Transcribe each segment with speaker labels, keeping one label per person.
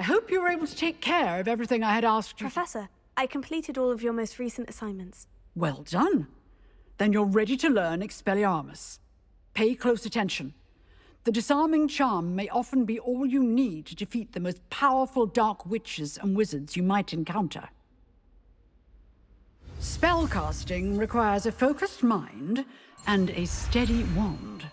Speaker 1: hope you were able to take care of everything I had asked you.
Speaker 2: Professor, I completed all of your most recent assignments.
Speaker 1: Well done. Then you're ready to learn Expelliarmus. Pay close attention. The disarming charm may often be all you need to defeat the most powerful dark witches and wizards you might encounter. Spellcasting requires a focused mind and a steady wand.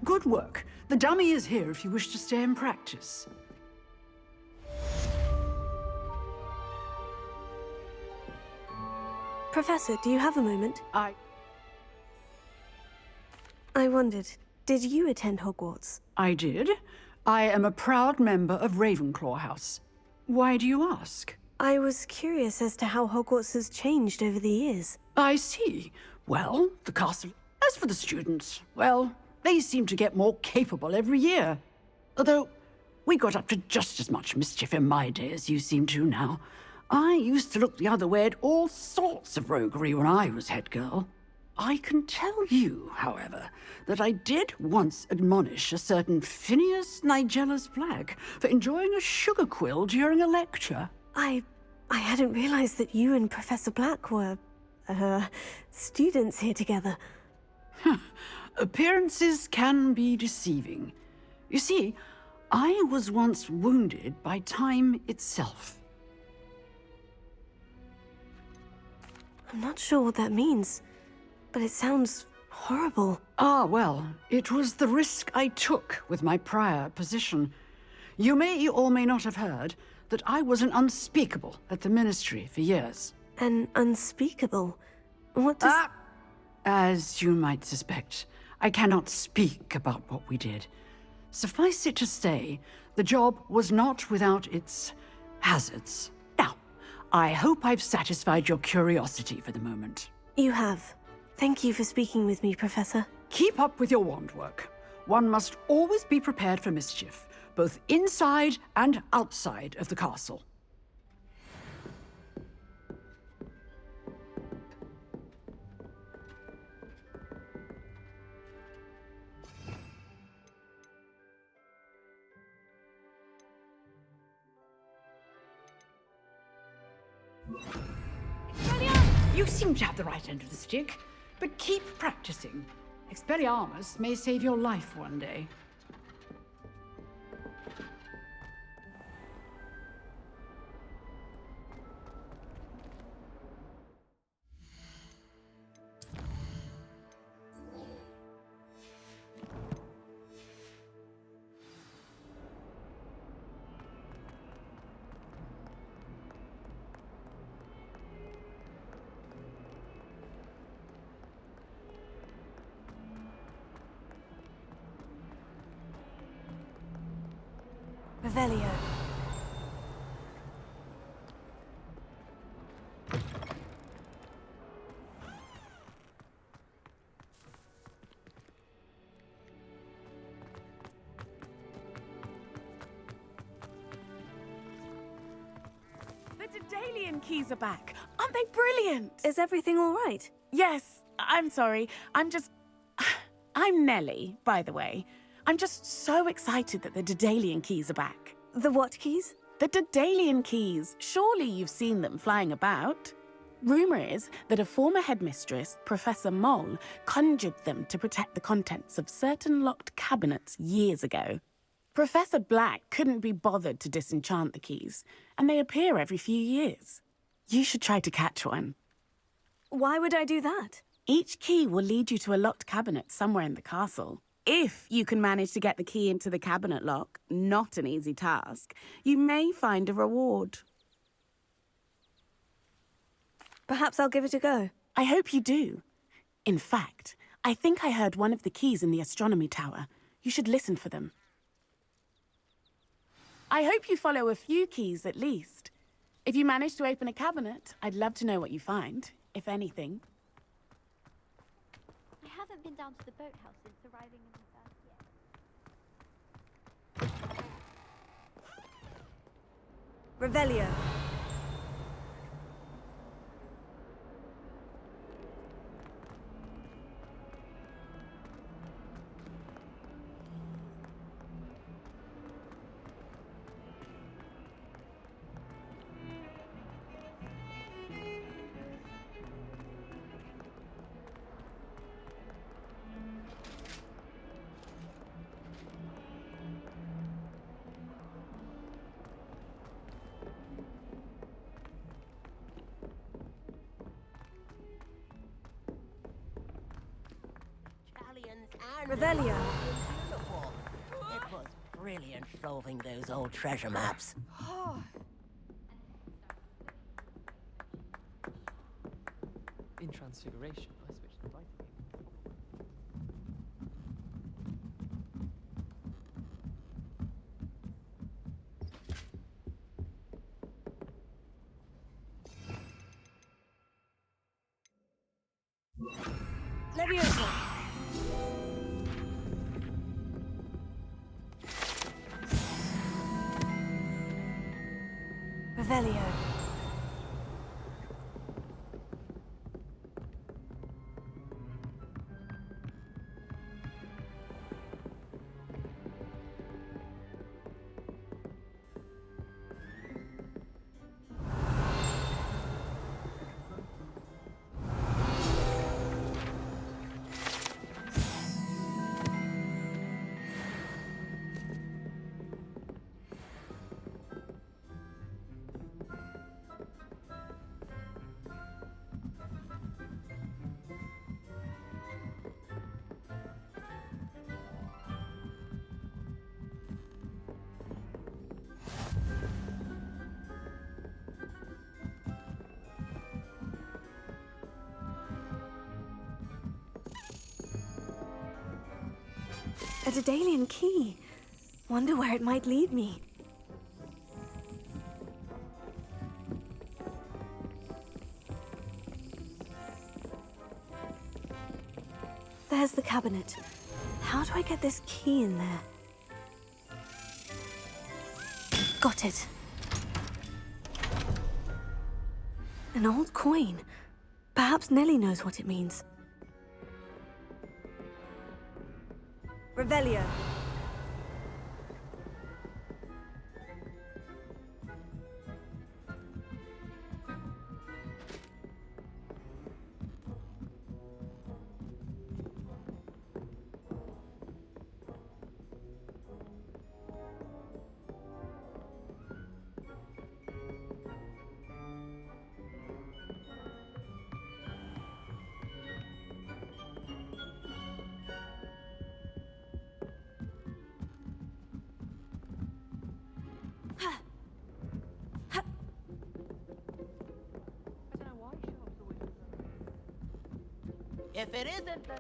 Speaker 1: Good work. The dummy is here if you wish to stay and practice.
Speaker 2: Professor, do you have a moment?
Speaker 1: I
Speaker 2: wondered, did you attend Hogwarts?
Speaker 1: did. I am a proud member of Ravenclaw House. Why do you ask?
Speaker 2: I was curious as to how Hogwarts has changed over the years.
Speaker 1: I see. Well, the castle... As for the students, well, they seem to get more capable every year. Although, we got up to just as much mischief in my day as you seem to now. I used to look the other way at all sorts of roguery when I was head girl. I can tell you, however, that I did once admonish a certain Phineas Nigella's Black for enjoying a sugar quill during a lecture.
Speaker 2: I hadn't realized that you and Professor Black were, students here together.
Speaker 1: Appearances can be deceiving. You see, I was once wounded by time itself.
Speaker 2: I'm not sure what that means, but it sounds horrible.
Speaker 1: Ah, well, it was the risk I took with my prior position. You may or may not have heard that I was an unspeakable at the Ministry for years.
Speaker 2: An unspeakable? What does...
Speaker 1: As you might suspect, I cannot speak about what we did. Suffice it to say, the job was not without its hazards. Now, I hope I've satisfied your curiosity for the moment.
Speaker 2: You have. Thank you for speaking with me, Professor.
Speaker 1: Keep up with your wand work. One must always be prepared for mischief, both inside and outside of the castle. You seem to have the right end of the stick, but keep practicing. Expelliarmus may save your life one day.
Speaker 2: Revelio.
Speaker 3: The Dedalian keys are back. Aren't they brilliant?
Speaker 2: Is everything all right?
Speaker 3: Yes, I'm sorry. I'm Nellie, by the way. I'm just so excited that the Dedalian keys are back.
Speaker 2: The what keys?
Speaker 3: The Dedalian keys. Surely you've seen them flying about. Rumour is that a former headmistress, Professor Moll, conjured them to protect the contents of certain locked cabinets years ago. Professor Black couldn't be bothered to disenchant the keys, and they appear every few years. You should try to catch one.
Speaker 2: Why would I do that?
Speaker 3: Each key will lead you to a locked cabinet somewhere in the castle. If you can manage to get the key into the cabinet lock, not an easy task, you may find a reward.
Speaker 2: Perhaps I'll give it a go.
Speaker 3: I hope you do. In fact, I think I heard one of the keys in the astronomy tower. You should listen for them. I hope you follow a few keys at least. If you manage to open a cabinet, I'd love to know what you find, if anything.
Speaker 4: I haven't been down to the boathouse since arriving in the first year.
Speaker 2: Revelio. Revelio.
Speaker 4: It was brilliant solving those old treasure maps.
Speaker 5: In Transfiguration, I switched the lighting.
Speaker 2: Leviosa. Revelio. A Daedalian key. Wonder where it might lead me. There's the cabinet. How do I get this key in there? Got it. An old coin. Perhaps Nellie knows what it means. Revelio.
Speaker 4: If it isn't the...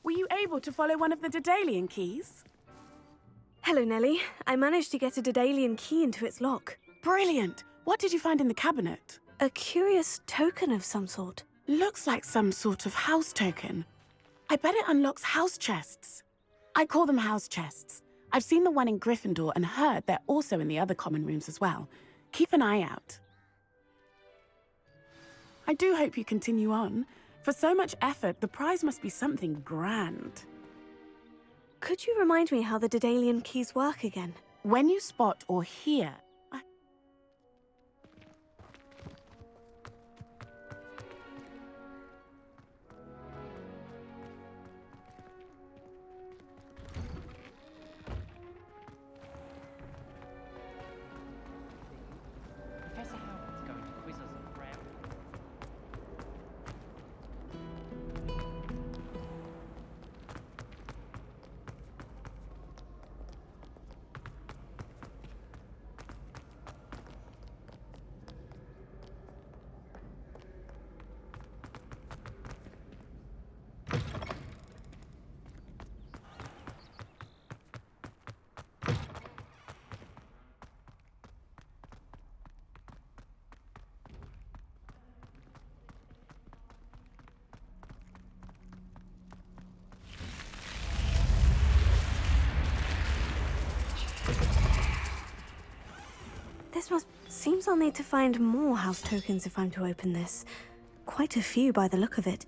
Speaker 3: Were you able to follow one of the Daedalian keys?
Speaker 2: Hello, Nellie. I managed to get a Daedalian key into its lock.
Speaker 3: Brilliant! What did you find in the cabinet?
Speaker 2: A curious token of some sort.
Speaker 3: Looks like some sort of house token. I bet it unlocks house chests. I call them house chests. I've seen the one in Gryffindor and heard they're also in the other common rooms as well. Keep an eye out. I do hope you continue on. For so much effort, the prize must be something grand.
Speaker 2: Could you remind me how the Daedalian keys work again?
Speaker 3: When you spot or hear...
Speaker 5: Professor Howard's going to quiz us on ground.
Speaker 2: Seems I'll need to find more house tokens if I'm to open this. Quite a few by the look of it.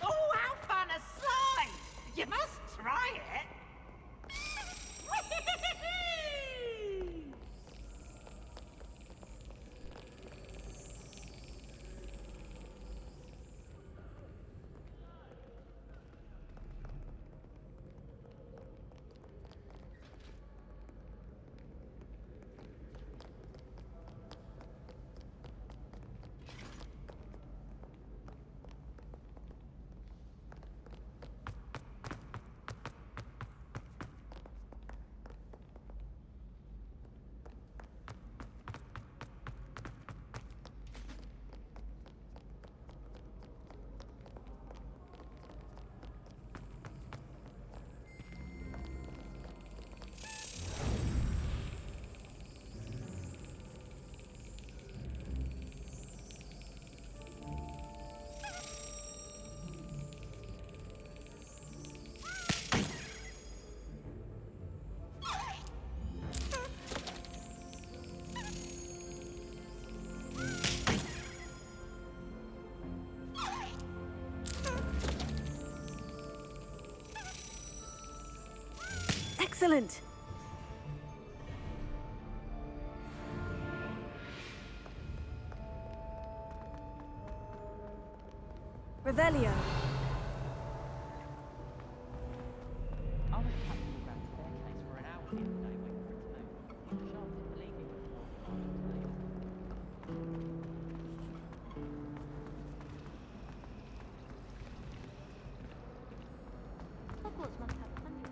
Speaker 4: Oh, how fun a slide! You must try it.
Speaker 2: Excellent! Revelio.
Speaker 5: I was trapped in the grand staircase for an hour the other day waiting for it to open. Sharp didn't believe me before.
Speaker 6: Hogwarts must have hundreds.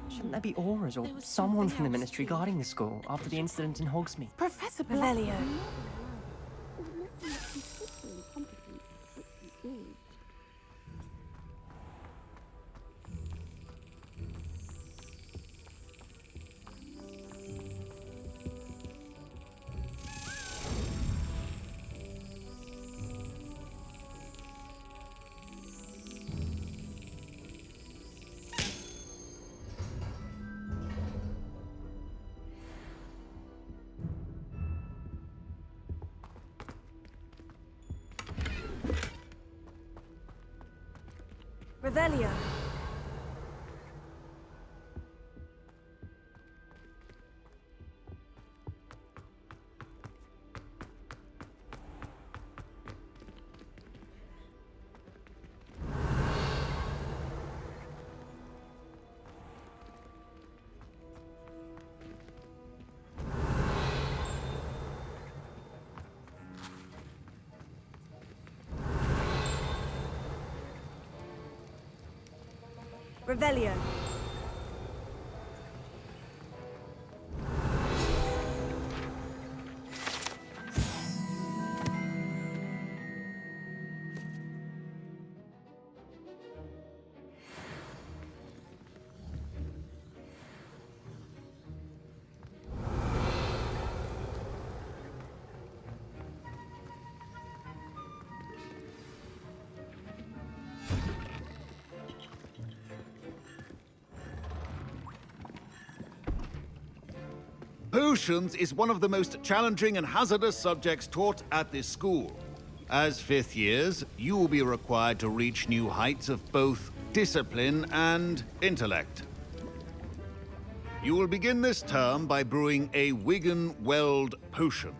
Speaker 5: Shouldn't there be auras or someone from the Ministry guarding the school after the incident in Hogsmeade?
Speaker 3: Professor Black...
Speaker 2: Revelio. Revelio. Revelio.
Speaker 7: Potions is one of the most challenging and hazardous subjects taught at this school. As fifth years, you will be required to reach new heights of both discipline and intellect. You will begin this term by brewing a Wigan Weld potion.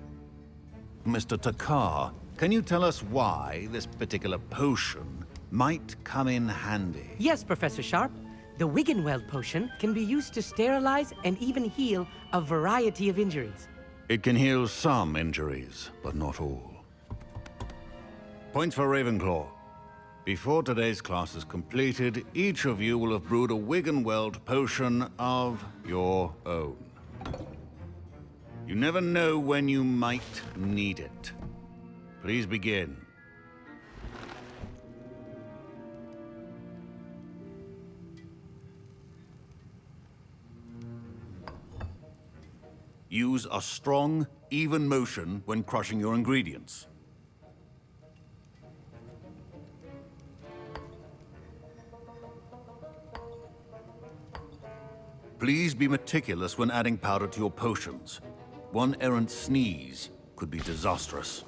Speaker 7: Mr. Takar, can you tell us why this particular potion might come in handy?
Speaker 8: Yes, Professor Sharp. The Wiggenweld potion can be used to sterilize and even heal a variety of injuries.
Speaker 7: It can heal some injuries, but not all. Points for Ravenclaw. Before today's class is completed, each of you will have brewed a Wiggenweld potion of your own. You never know when you might need it. Please begin. Use a strong, even motion when crushing your ingredients. Please be meticulous when adding powder to your potions. One errant sneeze could be disastrous.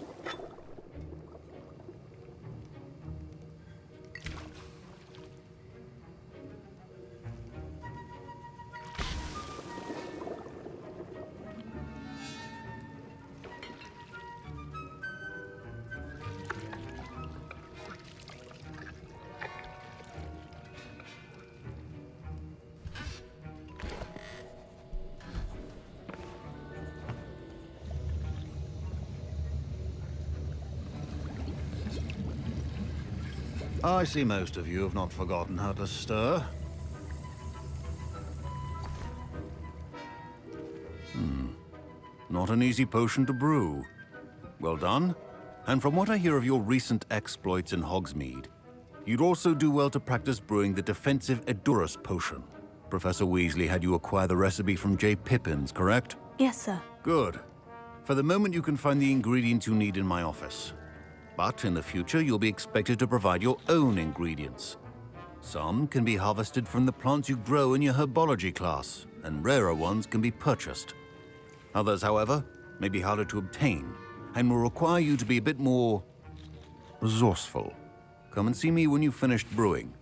Speaker 7: I see most of you have not forgotten how to stir. Not an easy potion to brew. Well done. And from what I hear of your recent exploits in Hogsmeade, you'd also do well to practice brewing the defensive Edurus potion. Professor Weasley had you acquire the recipe from J. Pippins, correct?
Speaker 2: Yes, sir.
Speaker 7: Good. For the moment, you can find the ingredients you need in my office. But in the future, you'll be expected to provide your own ingredients. Some can be harvested from the plants you grow in your herbology class, and rarer ones can be purchased. Others, however, may be harder to obtain, and will require you to be a bit more resourceful. Come and see me when you've finished brewing,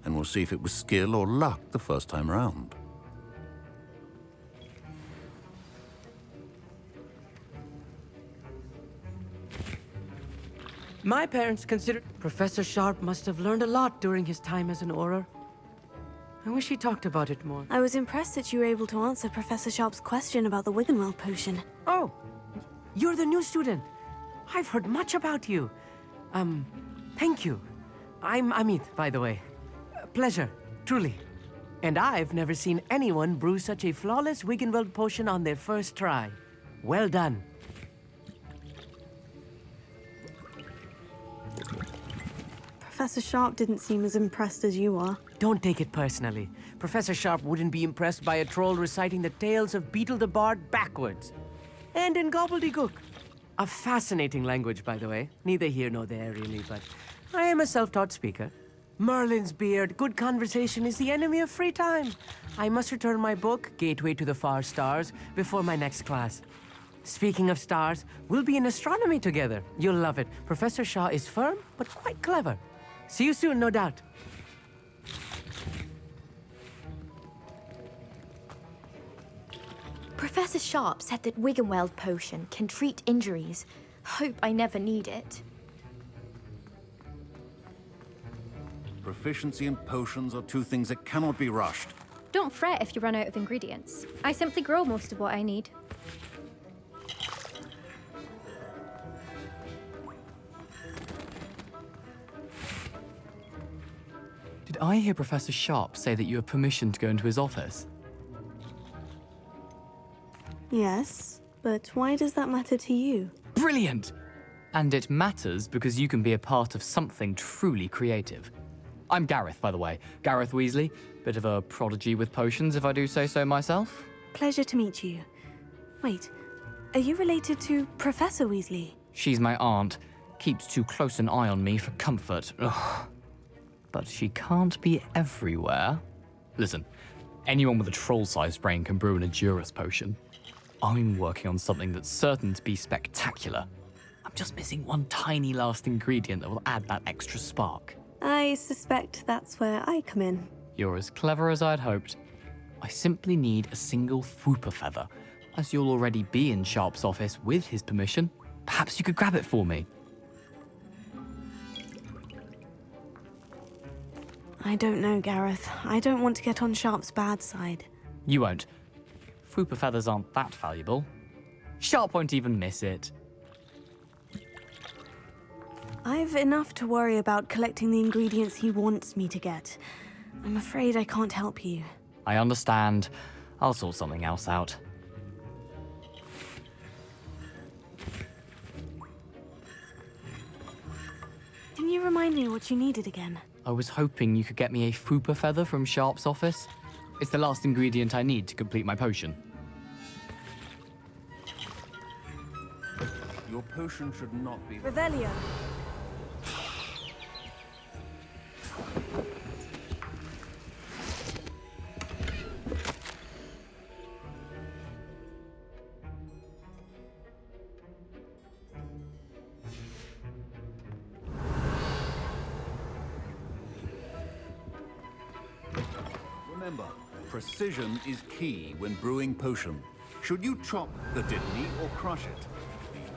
Speaker 7: and we'll see if it was skill or luck the first time round.
Speaker 8: My parents considered Professor Sharp must have learned a lot during his time as an Auror. I wish he talked about it more.
Speaker 2: I was impressed that you were able to answer Professor Sharp's question about the Wiggenweld potion.
Speaker 8: Oh, you're the new student. I've heard much about you. Thank you. I'm Amit, by the way. Pleasure, truly. And I've never seen anyone brew such a flawless Wiggenweld potion on their first try. Well done.
Speaker 2: Professor Sharp didn't seem as impressed as you are.
Speaker 8: Don't take it personally. Professor Sharp wouldn't be impressed by a troll reciting the tales of Beetle the Bard backwards. And in gobbledygook. A fascinating language, by the way. Neither here nor there, really, but I am a self-taught speaker. Merlin's beard, good conversation is the enemy of free time. I must return my book, Gateway to the Far Stars, before my next class. Speaking of stars, we'll be in astronomy together. You'll love it. Professor Shaw is firm, but quite clever. See you soon, no doubt.
Speaker 6: Professor Sharp said that Wiggenweld potion can treat injuries. Hope I never need it.
Speaker 7: Proficiency and potions are two things that cannot be rushed.
Speaker 6: Don't fret if you run out of ingredients. I simply grow most of what I need.
Speaker 9: Did I hear Professor Sharp say that you have permission to go into his office?
Speaker 2: Yes, but why does that matter to you?
Speaker 9: Brilliant! And it matters because you can be a part of something truly creative. I'm Gareth, by the way. Gareth Weasley. Bit of a prodigy with potions, if I do say so myself.
Speaker 2: Pleasure to meet you. Wait, are you related to Professor Weasley?
Speaker 9: She's my aunt. Keeps too close an eye on me for comfort. Ugh. But she can't be everywhere. Listen, anyone with a troll-sized brain can brew an Edurus potion. I'm working on something that's certain to be spectacular. I'm just missing one tiny last ingredient that will add that extra spark.
Speaker 2: I suspect that's where I come in.
Speaker 9: You're as clever as I'd hoped. I simply need a single Fwooper feather. As you'll already be in Sharp's office with his permission, perhaps you could grab it for me.
Speaker 2: I don't know, Gareth. I don't want to get on Sharp's bad side.
Speaker 9: You won't. Fwooper feathers aren't that valuable. Sharp won't even miss it.
Speaker 2: I've enough to worry about collecting the ingredients he wants me to get. I'm afraid I can't help you.
Speaker 9: I understand. I'll sort something else out.
Speaker 2: Can you remind me what you needed again?
Speaker 9: I was hoping you could get me a Fwooper feather from Sharp's office. It's the last ingredient I need to complete my potion.
Speaker 7: Your potion should not be...
Speaker 2: Revelio.
Speaker 7: Remember, precision is key when brewing potion. Should you chop the diddly or crush it?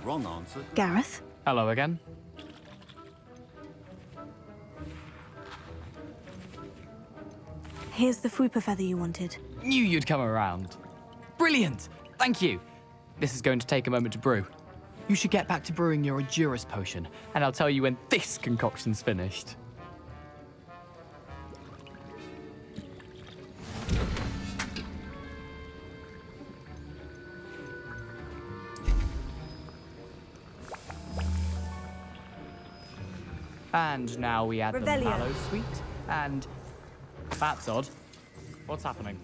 Speaker 7: The wrong answer...
Speaker 2: Gareth?
Speaker 9: Hello again.
Speaker 2: Here's the Fwooper feather you wanted.
Speaker 9: Knew you'd come around. Brilliant! Thank you. This is going to take a moment to brew. You should get back to brewing your Edurus potion, and I'll tell you when this concoction's finished. And now we add the
Speaker 2: Revelio.
Speaker 9: mallow sweet, and... That's odd. What's happening?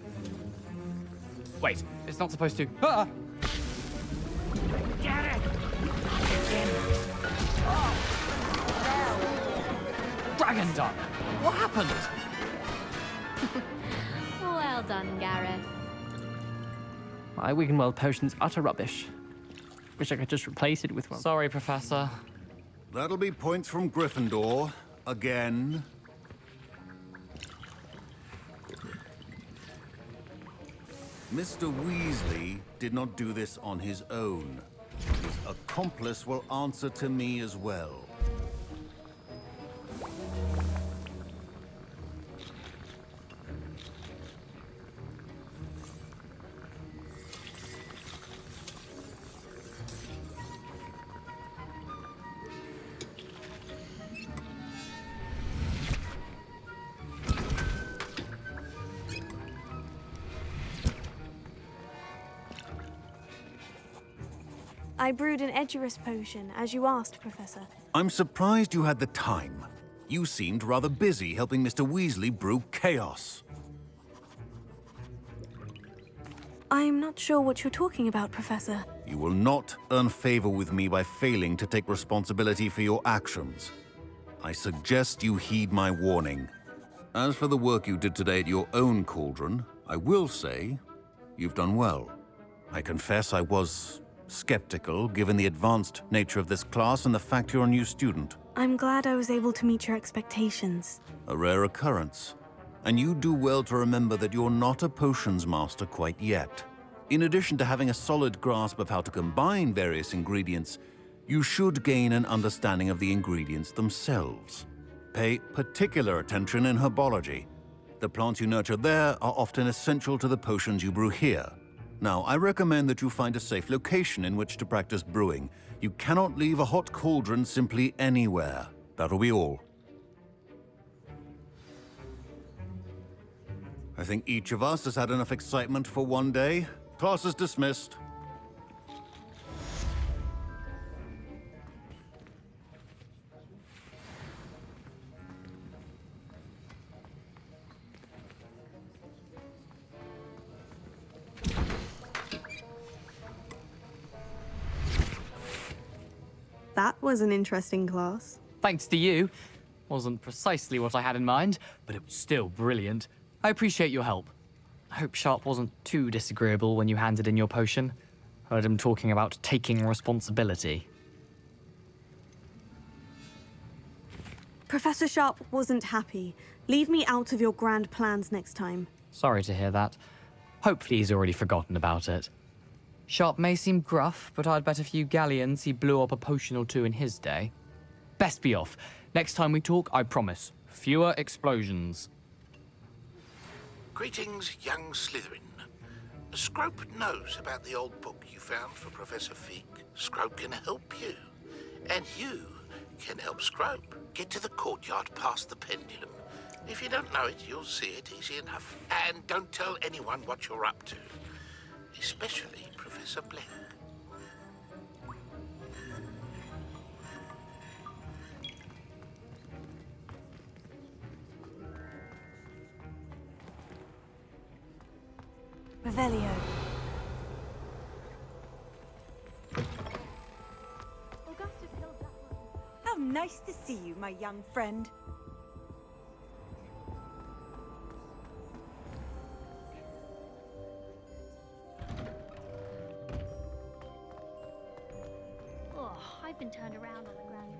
Speaker 9: Wait, it's not supposed to... Ah!
Speaker 4: Get it!
Speaker 9: Dragon Duck! What happened?
Speaker 6: Well done, Gareth.
Speaker 8: My Wiggenweld potion's utter rubbish. Wish I could just replace it with one.
Speaker 9: Sorry, Professor.
Speaker 7: That'll be points from Gryffindor. Again. Mr. Weasley did not do this on his own. His accomplice will answer to me as well.
Speaker 2: I brewed an Edurus potion, as you asked, Professor.
Speaker 7: I'm surprised you had the time. You seemed rather busy helping Mr. Weasley brew chaos.
Speaker 2: I'm not sure what you're talking about, Professor.
Speaker 7: You will not earn favor with me by failing to take responsibility for your actions. I suggest you heed my warning. As for the work you did today at your own cauldron, I will say you've done well. I confess I was skeptical, given the advanced nature of this class and the fact you're a new student.
Speaker 2: I'm glad I was able to meet your expectations.
Speaker 7: A rare occurrence. And you do well to remember that you're not a potions master quite yet. In addition to having a solid grasp of how to combine various ingredients, you should gain an understanding of the ingredients themselves. Pay particular attention in herbology. The plants you nurture there are often essential to the potions you brew here. Now, I recommend that you find a safe location in which to practice brewing. You cannot leave a hot cauldron simply anywhere. That'll be all. I think each of us has had enough excitement for one day. Class is dismissed.
Speaker 2: That was an interesting class.
Speaker 9: Thanks to you. Wasn't precisely what I had in mind, but it was still brilliant. I appreciate your help. I hope Sharp wasn't too disagreeable when you handed in your potion. Heard him talking about taking responsibility.
Speaker 2: Professor Sharp wasn't happy. Leave me out of your grand plans next time.
Speaker 9: Sorry to hear that. Hopefully he's already forgotten about it. Sharp may seem gruff, but I'd bet a few galleons he blew up a potion or two in his day. Best be off. Next time we talk, I promise, fewer explosions.
Speaker 10: Greetings, young Slytherin. Scrope knows about the old book you found for Professor Fig. Scrope can help you. And you can help Scrope get to the courtyard past the pendulum. If you don't know it, you'll see it easy enough. And don't tell anyone what you're up to. Especially Professor Black.
Speaker 2: Revelio.
Speaker 11: How nice to see you, my young friend.
Speaker 12: Oh, I've been turned around on the ground.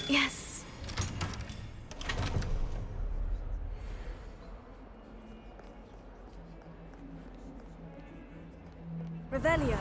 Speaker 2: Yes. Revelio.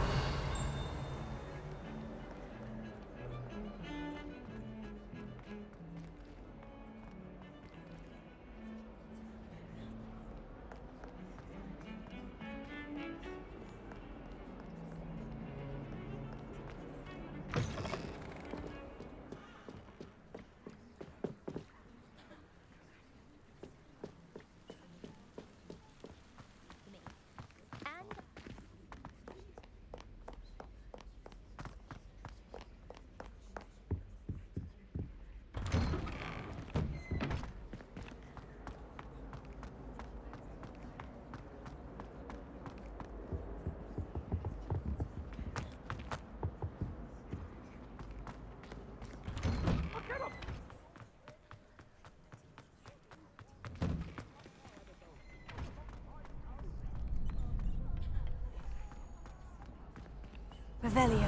Speaker 2: Revelio.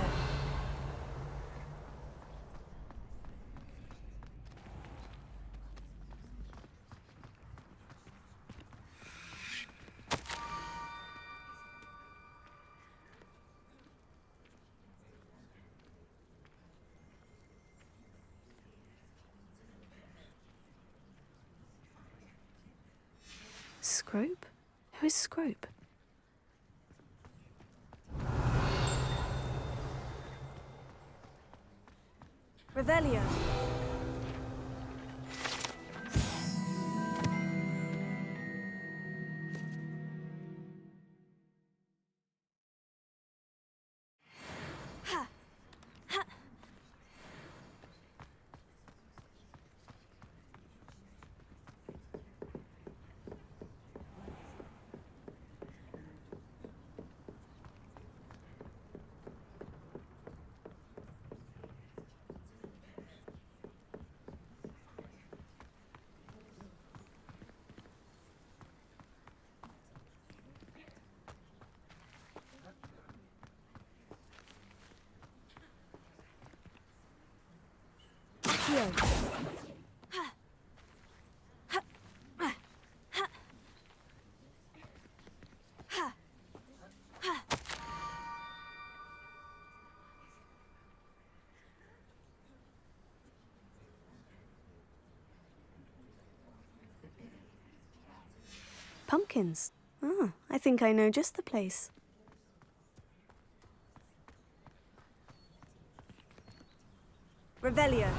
Speaker 2: Scrope? Who is Scrope? Revelio. Pumpkins. Ah, I think I know just the place. Revelio.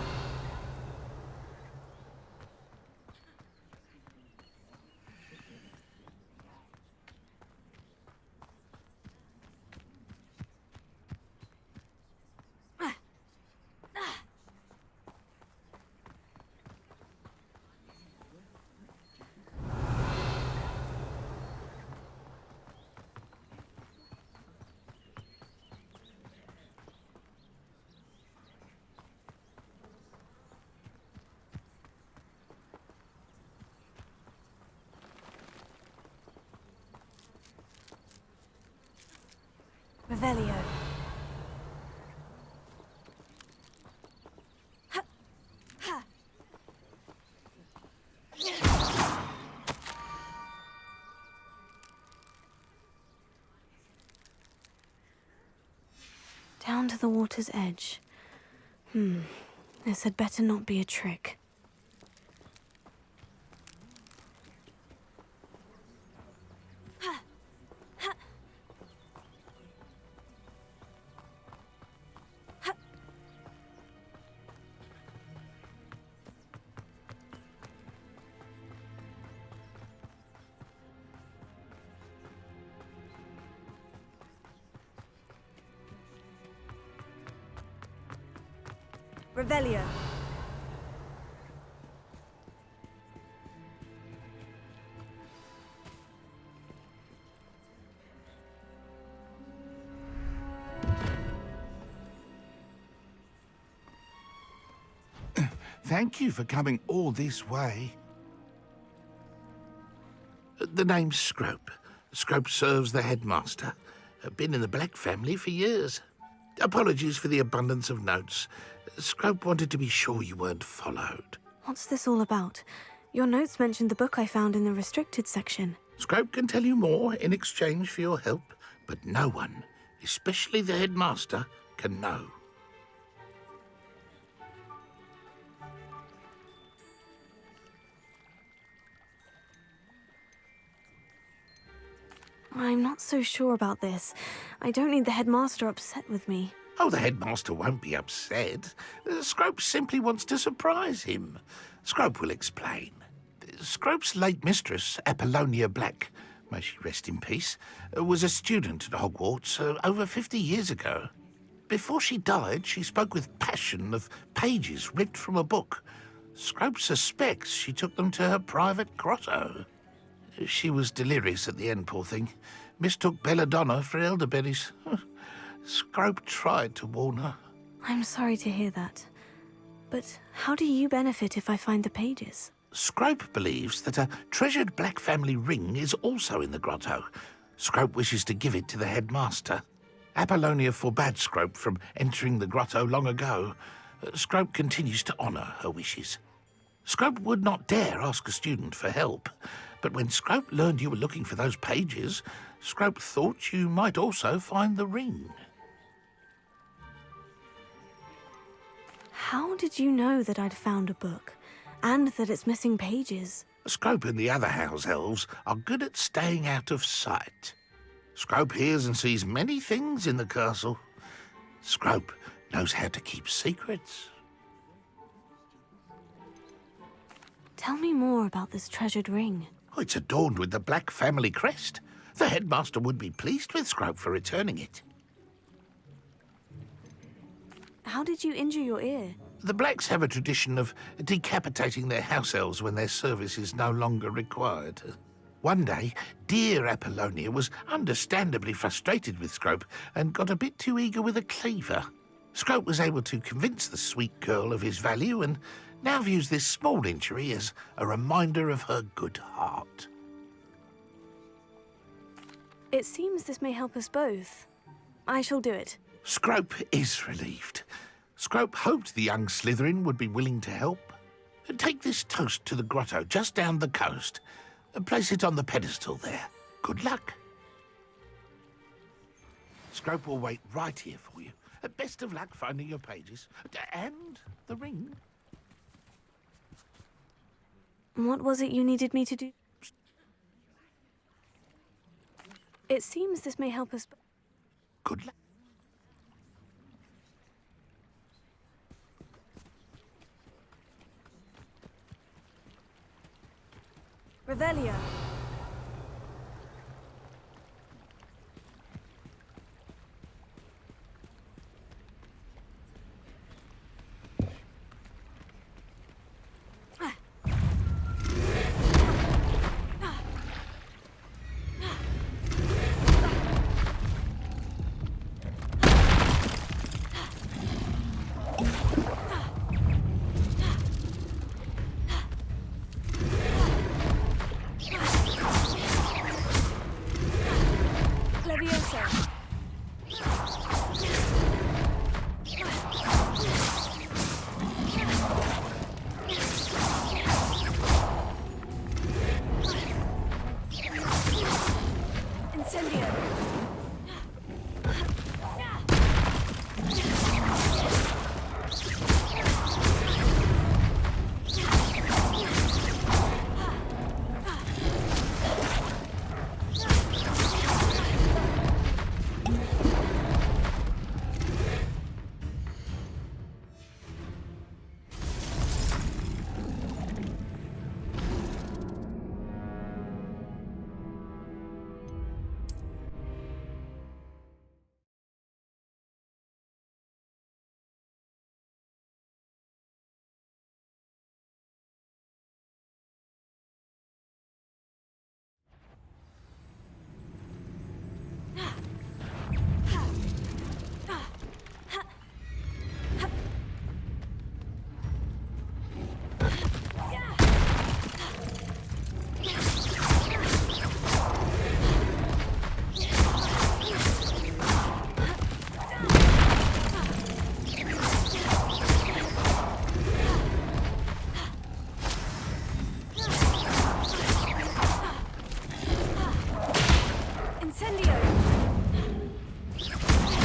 Speaker 2: Revelio. Down to the water's edge. This had better not be a trick. Revelio.
Speaker 10: Thank you for coming all this way. The name's Scrope. Scrope serves the headmaster. Been in the Black family for years. Apologies for the abundance of notes. Scrope wanted to be sure you weren't followed.
Speaker 2: What's this all about? Your notes mentioned the book I found in the restricted section.
Speaker 10: Scrope can tell you more in exchange for your help, but no one, especially the headmaster, can know.
Speaker 2: I'm not so sure about this. I don't need the headmaster upset with me.
Speaker 10: Oh, the headmaster won't be upset. Scrope simply wants to surprise him. Scrope will explain. Scrope's late mistress, Apollonia Black, may she rest in peace, was a student at Hogwarts over 50 years ago. Before she died, she spoke with passion of pages ripped from a book. Scrope suspects she took them to her private grotto. She was delirious at the end, poor thing. Mistook belladonna for elderberries. Scrope tried to warn her.
Speaker 2: I'm sorry to hear that. But how do you benefit if I find the pages?
Speaker 10: Scrope believes that a treasured Black family ring is also in the grotto. Scrope wishes to give it to the headmaster. Apollonia forbade Scrope from entering the grotto long ago. Scrope continues to honour her wishes. Scrope would not dare ask a student for help, but when Scrope learned you were looking for those pages, Scrope thought you might also find the ring.
Speaker 2: How did you know that I'd found a book, and that it's missing pages?
Speaker 10: Scrope and the other house elves are good at staying out of sight. Scrope hears and sees many things in the castle. Scrope knows how to keep secrets.
Speaker 2: Tell me more about this treasured ring.
Speaker 10: Oh, it's adorned with the Black family crest. The headmaster would be pleased with Scrope for returning it.
Speaker 2: How did you injure your ear?
Speaker 10: The Blacks have a tradition of decapitating their house elves when their service is no longer required. One day, dear Apollonia was understandably frustrated with Scrope and got a bit too eager with a cleaver. Scrope was able to convince the sweet girl of his value and now views this small injury as a reminder of her good heart.
Speaker 2: It seems this may help us both. I shall do it.
Speaker 10: Scrope is relieved. Scrope hoped the young Slytherin would be willing to help. Take this toast to the grotto just down the coast and place it on the pedestal there. Good luck. Scrope will wait right here for you. Best of luck finding your pages. And the ring.
Speaker 2: What was it you needed me to do? It seems this may help us.
Speaker 10: Good luck.
Speaker 2: Revelio. Incendio!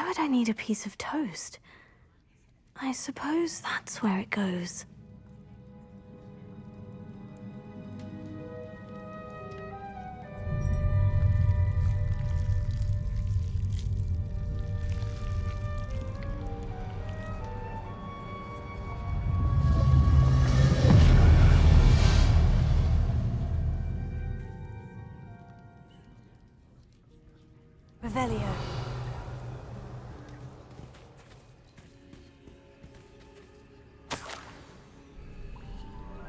Speaker 2: would I need a piece of toast? I suppose that's where it goes. Revelio.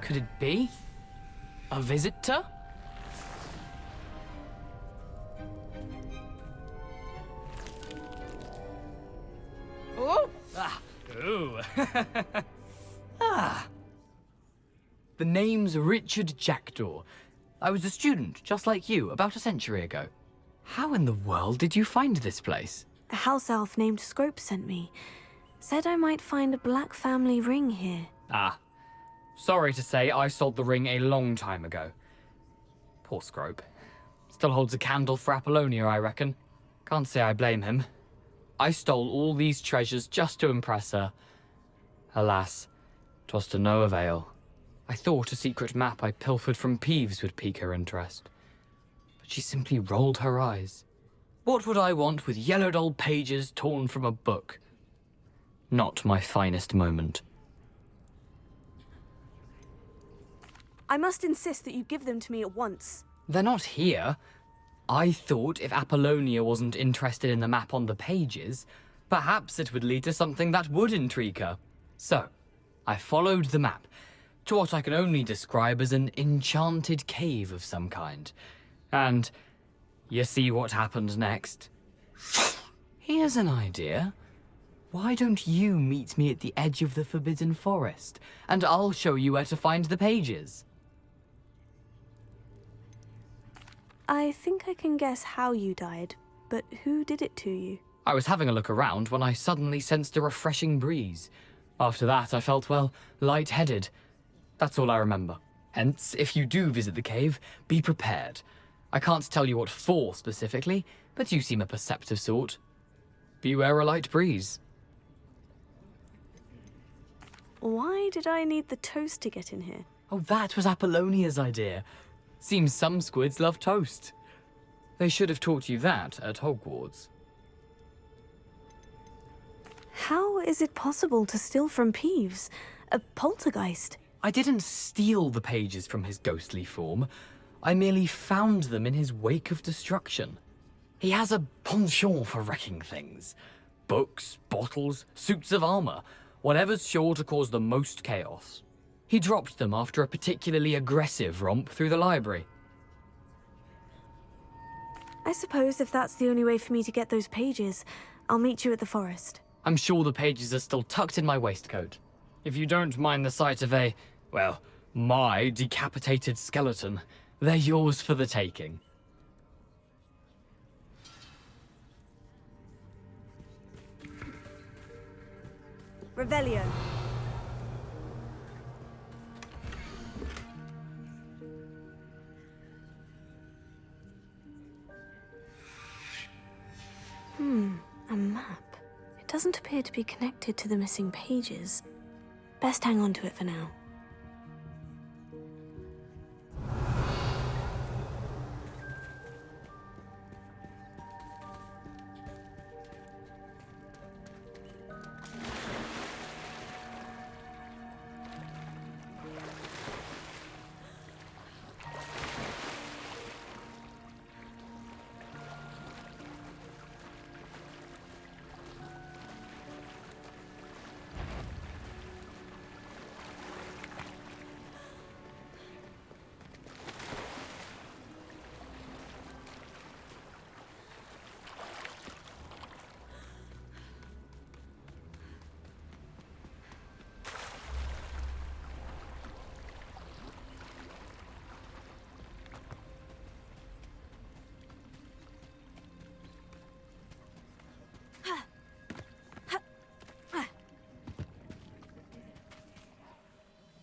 Speaker 9: Could it be? A visitor? Oh! Ah! Ooh! Ah! The name's Richard Jackdaw. I was a student, just like you, about a century ago. How in the world did you find this place?
Speaker 2: A house elf named Scrope sent me. Said I might find a black family ring here.
Speaker 9: Ah. Sorry to say, I sold the ring a long time ago. Poor Scrope. Still holds a candle for Apollonia, I reckon. Can't say I blame him. I stole all these treasures just to impress her. Alas, 'twas to no avail. I thought a secret map I pilfered from Peeves would pique her interest. But she simply rolled her eyes. What would I want with yellowed old pages torn from a book? Not my finest moment.
Speaker 2: I must insist that you give them to me at once.
Speaker 9: They're not here. I thought if Apollonia wasn't interested in the map on the pages, perhaps it would lead to something that would intrigue her. So, I followed the map to what I can only describe as an enchanted cave of some kind. And you see what happened next? Here's an idea. Why don't you meet me at the edge of the Forbidden Forest, and I'll show you where to find the pages?
Speaker 2: I think I can guess how you died, but who did it to you?
Speaker 9: I was having a look around when I suddenly sensed a refreshing breeze. After that, I felt, well, lightheaded. That's all I remember. Hence, if you do visit the cave, be prepared. I can't tell you what for specifically, but you seem a perceptive sort. Beware a light breeze.
Speaker 2: Why did I need the toast to get in here?
Speaker 9: Oh, that was Apollonia's idea. Seems some squids love toast. They should have taught you that at Hogwarts.
Speaker 2: How is it possible to steal from Peeves? A poltergeist?
Speaker 9: I didn't steal the pages from his ghostly form. I merely found them in his wake of destruction. He has a penchant for wrecking things. Books, bottles, suits of armor, whatever's sure to cause the most chaos. He dropped them after a particularly aggressive romp through the library.
Speaker 2: I suppose if that's the only way for me to get those pages, I'll meet you at the forest.
Speaker 9: I'm sure the pages are still tucked in my waistcoat. If you don't mind the sight of a, well, my decapitated skeleton, they're yours for the taking.
Speaker 2: Revelio. A map. It doesn't appear to be connected to the missing pages. Best hang on to it for now.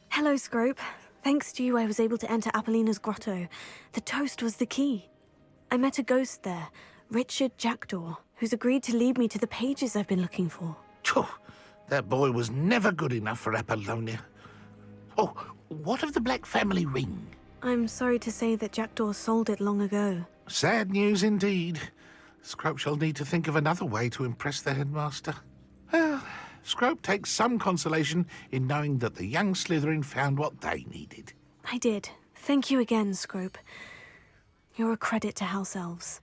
Speaker 2: Hello, Scrope. Thanks to you, I was able to enter Apollina's grotto. The toast was the key. I met a ghost there, Richard Jackdaw, who's agreed to lead me to the pages I've been looking for.
Speaker 10: Phew, that boy was never good enough for Apollonia. Oh, what of the Black family ring?
Speaker 2: I'm sorry to say that Jackdaw sold it long ago.
Speaker 10: Sad news indeed. Scrope shall need to think of another way to impress the headmaster. Well, Scrope takes some consolation in knowing that the young Slytherin found what they needed.
Speaker 2: I did. Thank you again, Scrope. You're a credit to House Elves.